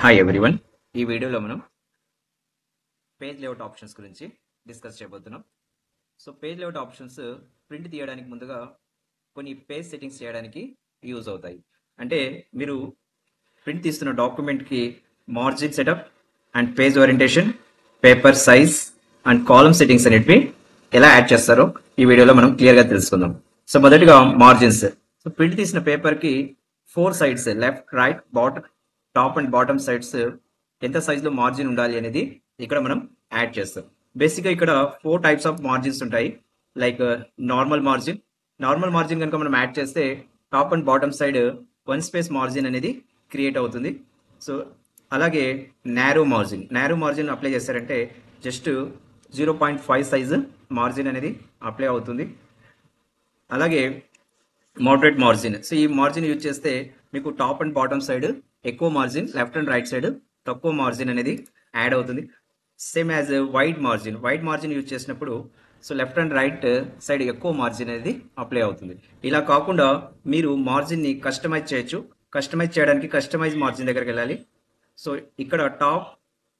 Hi everyone. ఈ వీడియోలో మనం పేజ్ లేఅవుట్ ఆప్షన్స్ గురించి డిస్కస్ చేయబోతున్నాం. So page layout options print తీయడానికి ముందుగా కొన్ని పేజ్ సెట్టింగ్స్ చేయడానికి యూజ్ అవుతాయి. అంటే మీరు ప్రింట్ తీస్తున్న డాక్యుమెంట్కి margin setup and page orientation, paper size and column settings అనేటివి ఎలా యాడ్ చేస్తారో ఈ వీడియోలో మనం క్లియర్గా తెలుసుకుందాం. సో మొదటిగా మార్జిన్స్. సో ప్రింట్ తీసిన పేపర్కి 4 sides, left, right, bottom, top and bottom sides ఎంత సైజులో మార్జిన్ ఉండాలి అనేది ఇక్కడ మనం యాడ్ చేస్తాం. బేసిక్గా ఇక్కడ 4 టైప్స్ ఆఫ్ మార్జిన్స్ ఉంటాయి. లైక్ నార్మల్ మార్జిన్ కనుక మనం యాడ్ చేస్తే top and bottom side 1 space margin అనేది క్రియేట్ అవుతుంది. సో అలాగే నేరో మార్జిన్ అప్లై చేశారంటే జస్ట్ 0.5 సైజు మార్జిన్ అనేది అప్లై అవుతుంది. అలాగే మోడరేట్ మార్జిన్. సో ఈ మార్జిన్ యూజ్ చేస్తే మీకు టాప్ అండ్ బాటమ్ సైడ్ ఎక్కువ margin, left and right side తక్కువ మార్జిన్ అనేది యాడ్ అవుతుంది. Same as wide margin use చేసినప్పుడు so left and right side ఎక్కువ మార్జిన్ అనేది అప్లై అవుతుంది. ఇలా కాకుండా మీరు మార్జిన్ని కస్టమైజ్ చేయొచ్చు. కస్టమైజ్ చేయడానికి కస్టమైజ్ మార్జిన్ దగ్గరికి వెళ్ళాలి. సో ఇక్కడ top,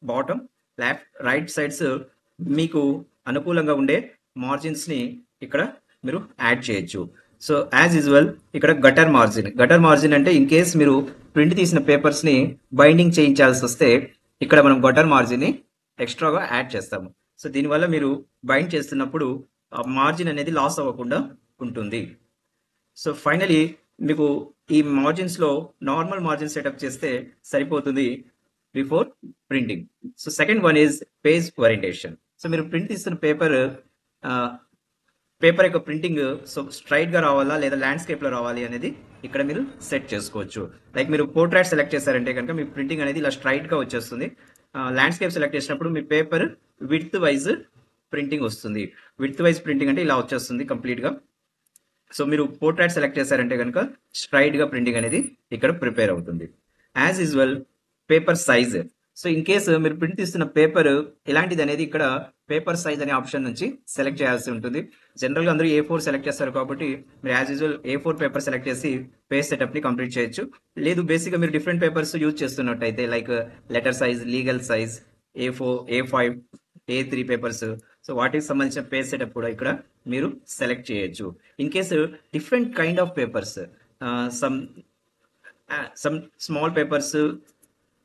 bottom, left, right sides మీకు అనుకూలంగా ఉండే మార్జిన్స్ని ఇక్కడ మీరు యాడ్ చేయొచ్చు. సో యాజ్ యూజువల్ ఇక్కడ గటర్ మార్జిన్ అంటే ఇన్ కేస్ మీరు ప్రింట్ తీసిన పేపర్స్ ని బైండింగ్ చేయించాల్సి వస్తే ఇక్కడ మనం గటర్ మార్జిన్ ని ఎక్స్ట్రాగా యాడ్ చేస్తాము. సో దీనివల్ల మీరు బైండ్ చేస్తున్నప్పుడు మార్జిన్ అనేది లాస్ అవ్వకుండా ఉంటుంది. సో ఫైనలీ మీకు ఈ మార్జిన్స్ లో నార్మల్ మార్జిన్ సెటప్ చేస్తే సరిపోతుంది before printing. So second one is page orientation. So మీరు ప్రింట్ తీస్తున్న పేపర్ యొక్క ప్రింటింగ్ సో స్ట్రైట్ గా రావాలా లేదా ల్యాండ్స్కేప్ లో రావాలి అనేది ఇక్కడ మీరు సెట్ చేసుకోవచ్చు. లైక్ మీరు పోర్ట్రైట్ సెలెక్ట్ చేశారంటే కనుక మీ ప్రింటింగ్ అనేది ఇలా స్ట్రైట్ గా వచ్చేస్తుంది. ల్యాండ్స్కేప్ సెలెక్ట్ చేసినప్పుడు మీ పేపర్ విడ్త్ వైజ్ ప్రింటింగ్ వస్తుంది. విడ్త్ వైజ్ ప్రింటింగ్ అంటే ఇలా వచ్చేస్తుంది కంప్లీట్ గా. సో మీరు పోర్ట్రైట్ సెలెక్ట్ చేశారంటే కనుక స్ట్రైట్ గా ప్రింటింగ్ అనేది ఇక్కడ ప్రిపేర్ అవుతుంది. As usual paper size. So in case మీరు ప్రింట్ తీస్తున్న పేపర్ ఎలాంటిది అనేది ఇక్కడ పేపర్ సైజ్ అనే ఆప్షన్ నుంచి సెలెక్ట్ చేయాల్సి ఉంటుంది. జనరల్ గా అందరూ A4 సెలెక్ట్ చేస్తారు కాబట్టి మీరు as usual A4 paper select చేసి పేజ్ సెటప్ ని కంప్లీట్ చేయొచ్చు. లేదు బేసిక్ గా మీరు డిఫరెంట్ పేపర్స్ యూజ్ చేస్తున్నట్టయితే like letter size, legal size, A4, A5, A3 papers, so వాటికి సంబంధించిన పేజ్ సెటప్ కూడా ఇక్కడ మీరు సెలెక్ట్ చేయొచ్చు. In case different kind of papers, some small papers,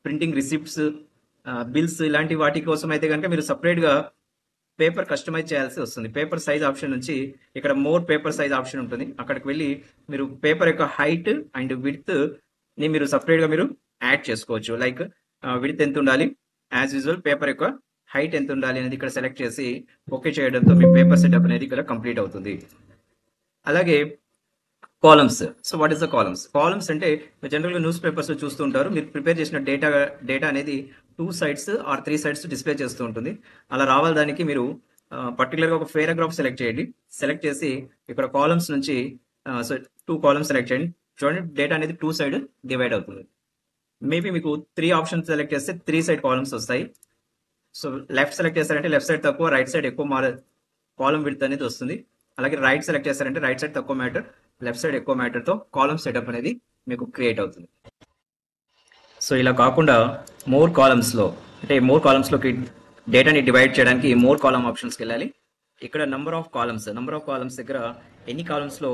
printing receipts, bills ఇలాంటి వాటి కోసం అయితే కనుక మీరు సపరేట్ గా పేపర్ కస్టమైజ్ చేయాల్సి వస్తుంది. పేపర్ సైజ్ ఆప్షన్ నుంచి ఇక్కడ మోర్ పేపర్ సైజ్ ఆప్షన్ ఉంటుంది. అక్కడికి వెళ్ళి మీరు పేపర్ యొక్క హైట్ అండ్ విడ్త్ ని మీరు సపరేట్ గా మీరు యాడ్ చేసుకోవచ్చు. లైక్ విడ్త్ ఎంత ఉండాలి, యాజ్ యూజువల్ పేపర్ యొక్క హైట్ ఎంత ఉండాలి అనేది ఇక్కడ సెలెక్ట్ చేసి ఓకే చేయడంతో మీ పేపర్ సెటప్ అనేది ఇక్కడ కంప్లీట్ అవుతుంది. అలాగే columns. So what is the columns అంటే జనరల్ గా న్యూస్ పేపర్స్ చూస్తూ ఉంటారు. మీరు ప్రిపేర్ చేసిన డేటా అనేది 2 సైడ్స్ ఆర్ 3 సైడ్స్ డిస్ప్లే చేస్తూ ఉంటుంది. అలా రావాలి దానికి మీరు పర్టికులర్ గా ఒక పారాగ్రాఫ్ సెలెక్ట్ చేయండి. సెలెక్ట్ చేసి ఇక్కడ కాలమ్స్ నుంచి సో 2 కాలమ్స్ సెలెక్ట్ చేయండి. చూడండి డేటా అనేది 2 సైడ్ డివైడ్ అవుతుంది. మేబీ మీకు 3 ఆప్షన్స్ సెలెక్ట్ చేస్తే 3 సైడ్ కాలమ్స్ వస్తాయి. సో లెఫ్ట్ సెలెక్ట్ చేస్తారంటే లెఫ్ట్ సైడ్ తక్కువ, రైట్ సైడ్ ఎక్కువ కాలమ్ విడ్త్ అనేది వస్తుంది. అలాగే రైట్ సెలెక్ట్ చేస్తారంటే రైట్ సైడ్ తక్కువ మ్యాటర్, లెఫ్ట్ సైడ్ ఎక్కువ మ్యాటర్ తో కాలమ్ సెటప్ అనేది మీకు క్రియేట్ అవుతుంది. సో ఇలా కాకుండా మోర్ కాలమ్స్ లోకి డేటాని డివైడ్ చేయడానికి మోర్ కాలమ్ ఆప్షన్స్కి వెళ్ళాలి. ఇక్కడ నంబర్ ఆఫ్ కాలమ్స్ దగ్గర ఎన్ని కాలమ్స్ లో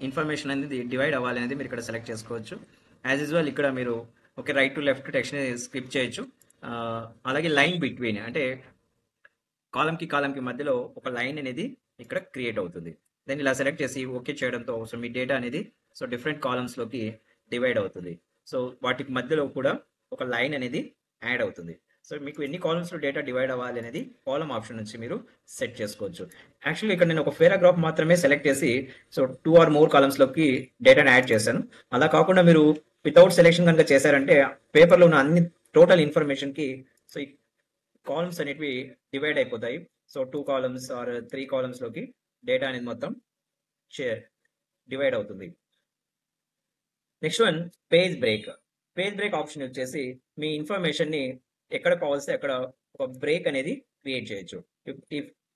ఇన్ఫర్మేషన్ అనేది డివైడ్ అవ్వాలి అనేది మీరు ఇక్కడ సెలెక్ట్ చేసుకోవచ్చు. యాజ్ యూజువల్ ఇక్కడ మీరు okay right to left text ని స్కిప్ చేయొచ్చు. అలాగే లైన్ బిట్వీన్ అంటే కాలమ్ కి మధ్యలో ఒక లైన్ అనేది ఇక్కడ క్రియేట్ అవుతుంది. దాన్ని ఇలా సెలెక్ట్ చేసి ఓకే చేయడంతో సో మీ డేటా అనేది సో డిఫరెంట్ కాలమ్స్ లోకి డివైడ్ అవుతుంది. సో వాటికి మధ్యలో కూడా ఒక లైన్ అనేది యాడ్ అవుతుంది. సో మీకు ఎన్ని కాలమ్స్ లో డేటా డివైడ్ అవ్వాలి అనేది కాలమ్ ఆప్షన్ నుంచి మీరు సెట్ చేసుకోవచ్చు. యాక్చువల్లీ ఇక్కడ నేను ఒక పారాగ్రాఫ్ మాత్రమే సెలెక్ట్ చేసి సో 2 ఆర్ మోర్ కాలమ్స్ లోకి డేటాను యాడ్ చేశాను. అలా కాకుండా మీరు వితౌట్ సెలెక్షన్ కనుక చేశారంటే పేపర్ లో ఉన్న అన్ని టోటల్ ఇన్ఫర్మేషన్ కి సో ఈ కాలమ్స్ అనేటివి డివైడ్ అయిపోతాయి. సో 2 కాలమ్స్ ఆర్ 3 కాలమ్స్ లోకి డేటా అనేది మొత్తం డివైడ్ అవుతుంది. Next one page break option వచ్చేసి మీ ఇన్ఫర్మేషన్ ని ఎక్కడ కావాల్సి అక్కడ ఒక బ్రేక్ అనేది క్రియేట్ చేయొచ్చు.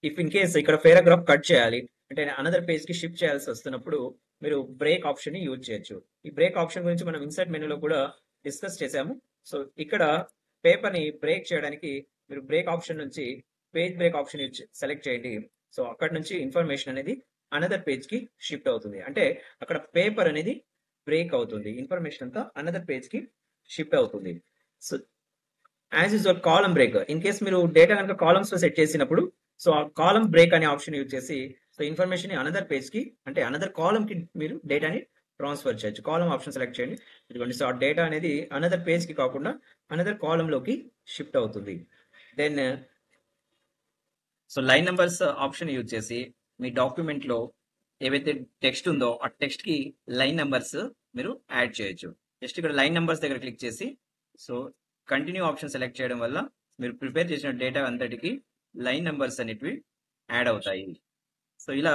ఇఫ్ ఇన్ కేస్ ఇక్కడ పారాగ్రాఫ్ కట్ చేయాలి అంటే అనదర్ పేజ్ కి షిఫ్ట్ చేయాల్సి వస్తున్నప్పుడు మీరు బ్రేక్ ఆప్షన్ ని యూజ్ చేయొచ్చు. ఈ బ్రేక్ ఆప్షన్ గురించి మనం ఇన్సర్ట్ మెనూలో కూడా డిస్కస్ చేసాము. సో ఇక్కడ పేపర్ని బ్రేక్ చేయడానికి మీరు బ్రేక్ ఆప్షన్ నుంచి పేజ్ బ్రేక్ ఆప్షన్ సెలెక్ట్ చేయండి. సో అక్కడ నుంచి ఇన్ఫర్మేషన్ అనేది అనదర్ పేజ్ కి షిఫ్ట్ అవుతుంది. అంటే అక్కడ పేపర్ అనేది బ్రేక్ అవుతుంది, ఇన్ఫర్మేషన్ అంతా అనదర్ పేజ్ కి షిఫ్ట్ అవుతుంది. So as usual column break, in case మీరు డేటా కనుక కాలమ్స్ లో సెట్ చేసినప్పుడు సో ఆ కాలమ్ బ్రేక్ అనే ఆప్షన్ యూజ్ చేసి సో ఇన్ఫర్మేషన్ ని అనదర్ పేజ్ కి అంటే అనదర్ కాలమ్ కి మీరు డేటాని ట్రాన్స్ఫర్ చేయొచ్చు. కాలమ్ ఆప్షన్ సెలెక్ట్ చేయండి. ఇదిగోండి, సో ఆ డేటా అనేది అనదర్ పేజ్ కి కాకుండా అనదర్ కాలమ్ లోకి షిఫ్ట్ అవుతుంది. Then so line numbers option use చేసి మీ డాక్యుమెంట్ లో ఏవైతే టెక్స్ట్ ఉందో ఆ టెక్స్ట్ కి లైన్ నంబర్స్ మీరు యాడ్ చేయొచ్చు. జస్ట్ ఇక్కడ లైన్ నంబర్స్ దగ్గర క్లిక్ చేసి సో కంటిన్యూ ఆప్షన్ సెలెక్ట్ చేయడం వల్ల మీరు ప్రిపేర్ చేసిన డేటా అంతటికి లైన్ నంబర్స్ అనేటివి యాడ్ అవుతాయి. సో ఇలా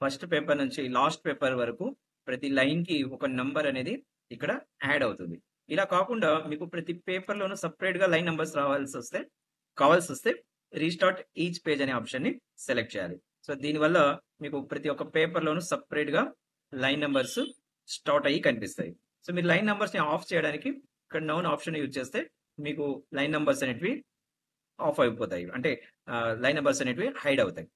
ఫస్ట్ పేపర్ నుంచి లాస్ట్ పేపర్ వరకు ప్రతి లైన్ కి ఒక నంబర్ అనేది ఇక్కడ యాడ్ అవుతుంది. ఇలా కాకుండా మీకు ప్రతి పేపర్ లోనూ సపరేట్ గా లైన్ నంబర్స్ కావాల్సి వస్తే రీస్టార్ట్ ఈచ్ పేజ్ అనే ఆప్షన్ ని సెలెక్ట్ చేయాలి. సో దీనివల్ల మీకు ప్రతి ఒక్క పేపర్ లోనూ సపరేట్ గా లైన్ నంబర్స్ స్టార్ట్ అయ్యి కనిపిస్తాయి. సో మీరు లైన్ నంబర్స్ ని ఆఫ్ చేయడానికి ఇక్కడ నౌన్ ఆప్షన్ యూజ్ చేస్తే మీకు లైన్ నంబర్స్ అనేటివి ఆఫ్ అయిపోతాయి, అంటే లైన్ నంబర్స్ అనేటివి హైడ్ అవుతాయి.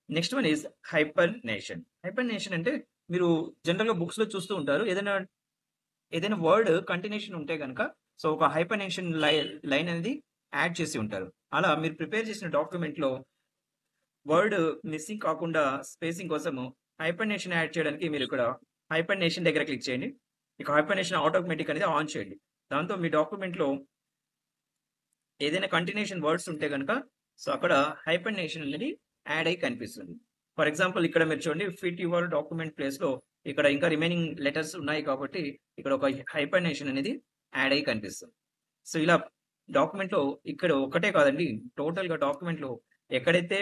Next one is hyphenation. Hyphenation అంటే మీరు జనరల్ గా బుక్స్ లో చూస్తూ ఉంటారు, ఏదైనా వర్డ్ కంటిన్యూషన్ ఉంటే కనుక సో ఒక హైపర్నేషన్ లైన్ అనేది యాడ్ చేసి ఉంటారు. అలా మీరు ప్రిపేర్ చేసిన డాక్యుమెంట్ లో వర్డ్ మిస్సింగ్ కాకుండా స్పేసింగ్ కోసము హైపర్నేషన్ యాడ్ చేయడానికి మీరు ఇక్కడ హైపర్నేషన్ దగ్గర క్లిక్ చేయండి. ఇక హైపర్నేషన్ ఆటోమేటిక్ అనేది ఆన్ చేయండి. దాంతో మీ డాక్యుమెంట్ లో ఏదైనా కంటిన్యూషన్ వర్డ్స్ ఉంటే కనుక సో అక్కడ హైపర్నేషన్ అనేది యాడ్ అయ్యి కనిపిస్తుంది. ఫర్ ఎగ్జాంపుల్ ఇక్కడ మీరు చూడండి, ఫిట్ యువర్ డాక్యుమెంట్ ప్లేస్ లో ఇక్కడ ఇంకా రిమైనింగ్ లెటర్స్ ఉన్నాయి కాబట్టి ఇక్కడ ఒక హైపర్నేషన్ అనేది యాడ్ అయ్యి కనిపిస్తుంది. సో ఇలా డాక్యుమెంట్ లో ఇక్కడ ఒకటే కాదండి, టోటల్ గా డాక్యుమెంట్ లో ఎక్కడైతే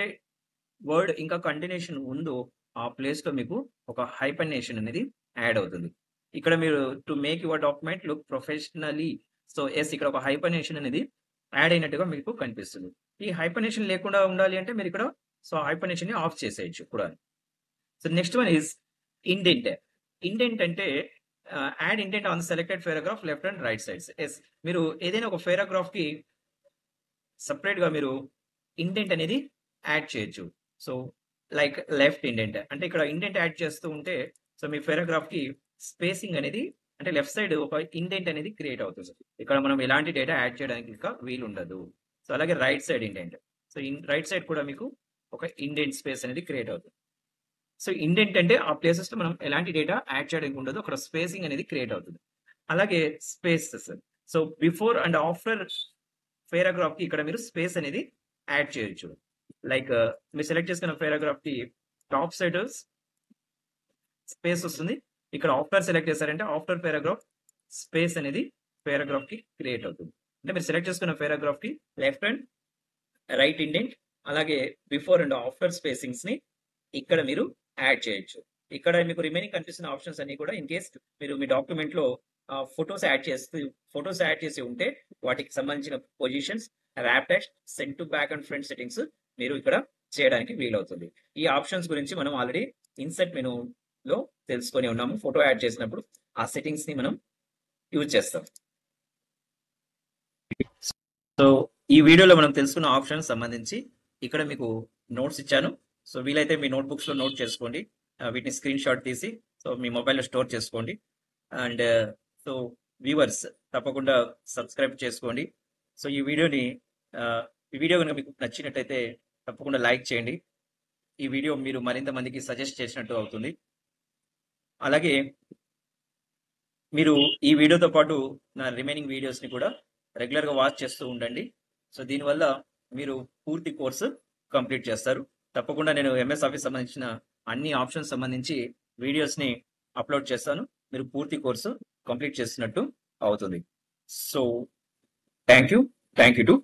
వర్డ్ ఇంకా కంటిన్యూషన్ ఉందో ఆ ప్లేస్ లో మీకు ఒక హైపర్నేషన్ అనేది యాడ్ అవుతుంది. ఇక్కడ మీరు to make your document look professionally so yes ఇక్కడ ఒక హైపర్నేషన్ అనేది యాడ్ అయినట్టుగా మీకు కనిపిస్తుంది. ఈ హైపర్నేషన్ లేకుండా ఉండాలి అంటే మీరు ఇక్కడ సో హైపర్నేషన్ ని ఆఫ్ చేసేయచ్చు కూడా. So next one is indent. Indent అంటే add indent on selected paragraph left and right sides. Yes మీరు ఏదైనా ఒక పారాగ్రాఫ్ కి సపరేట్ గా మీరు ఇండెంట్ అనేది యాడ్ చేయొచ్చు. సో లైక్ లెఫ్ట్ ఇండెంట్ అంటే ఇక్కడ ఇండెంట్ యాడ్ చేస్తూ ఉంటే సో మీ పారాగ్రాఫ్ కి స్పేసింగ్ అనేది అంటే లెఫ్ట్ సైడ్ ఒక ఇండెంట్ అనేది క్రియేట్ అవుతుంది. ఇక్కడ మనం ఎలాంటి డేటా యాడ్ చేయడానికి ఇంకా వీలు ఉండదు. సో అలాగే right side indent, so right side కూడా మీకు ఒక ఇండెంట్ స్పేస్ అనేది క్రియేట్ అవుతుంది. సో ఇండెంట్ అంటే ఆ ప్లేసెస్ లో మనం ఎలాంటి డేటా యాడ్ చేయడానికి ఉండదు, అక్కడ స్పేసింగ్ అనేది క్రియేట్ అవుతుంది. అలాగే spaces, so before and after paragraph కి ఇక్కడ మీరు స్పేస్ అనేది యాడ్ చేయొచ్చు. లైక్ మీరు సెలెక్ట్ చేసుకున్న పారాగ్రాఫ్ కి టాప్ సైడ్ స్పేస్ వస్తుంది, ఇక్కడ ఆఫ్టర్ సెలెక్ట్ చేశారంటే ఆఫ్టర్ పారాగ్రాఫ్ స్పేస్ అనేది పారాగ్రాఫ్ కి క్రియేట్ అవుతుంది. అంటే మీరు సెలెక్ట్ చేసుకున్న పారాగ్రాఫ్ కి లెఫ్ట్ అండ్ రైట్ ఇండెంట్ అలాగే బిఫోర్ అండ్ ఆఫ్టర్ స్పేసింగ్స్ ని ఇక్కడ మీరు యాడ్ చేయొచ్చు. ఇక్కడ మీకు రిమైనింగ్ కనిపిస్తున్న ఆప్షన్స్ అన్ని కూడా ఇన్ కేస్ మీరు మీ డాక్యుమెంట్ లో ఫొటోస్ యాడ్ చేసి ఉంటే వాటికి సంబంధించిన positions, wrap text, send to back and front settings మీరు ఇక్కడ చేయడానికి వీలవుతుంది. ఈ ఆప్షన్స్ గురించి మనం ఆల్రెడీ ఇన్సర్ట్ మెనూ లో తెలుసుకొని ఉన్నాము. ఫోటో యాడ్ చేసినప్పుడు ఆ సెట్టింగ్స్ ని మనం యూజ్ చేస్తాం. సో ఈ వీడియోలో మనం తెలుసుకున్న ఆప్షన్స్ సంబంధించి ఇక్కడ మీకు నోట్స్ ఇచ్చాను. సో వీలైతే మీ నోట్ బుక్స్ లో నోట్ చేసుకోండి, వీటిని స్క్రీన్ షాట్ తీసి సో మీ మొబైల్లో స్టోర్ చేసుకోండి. అండ్ సో వ్యూవర్స్ తప్పకుండా సబ్స్క్రైబ్ చేసుకోండి. సో ఈ వీడియో కనుక మీకు నచ్చినట్టయితే తప్పకుండా లైక్ చేయండి. ఈ వీడియో మీరు మరింత మందికి సజెస్ట్ చేసినట్టు అవుతుంది. అలాగే మీరు ఈ వీడియోతో పాటు నా రిమైనింగ్ వీడియోస్ ని కూడా రెగ్యులర్ గా వాచ్ చేస్తూ ఉండండి. సో దీనివల్ల మీరు పూర్తి కోర్సు కంప్లీట్ చేస్తారు. తప్పకుండా నేను ఎంఎస్ ఆఫీస్ సంబంధించిన అన్ని ఆప్షన్స్ సంబంధించి వీడియోస్ ని అప్లోడ్ చేస్తాను. మీరు పూర్తి కోర్సు కంప్లీట్ చేస్తున్నట్టు అవుతుంది. So thank you to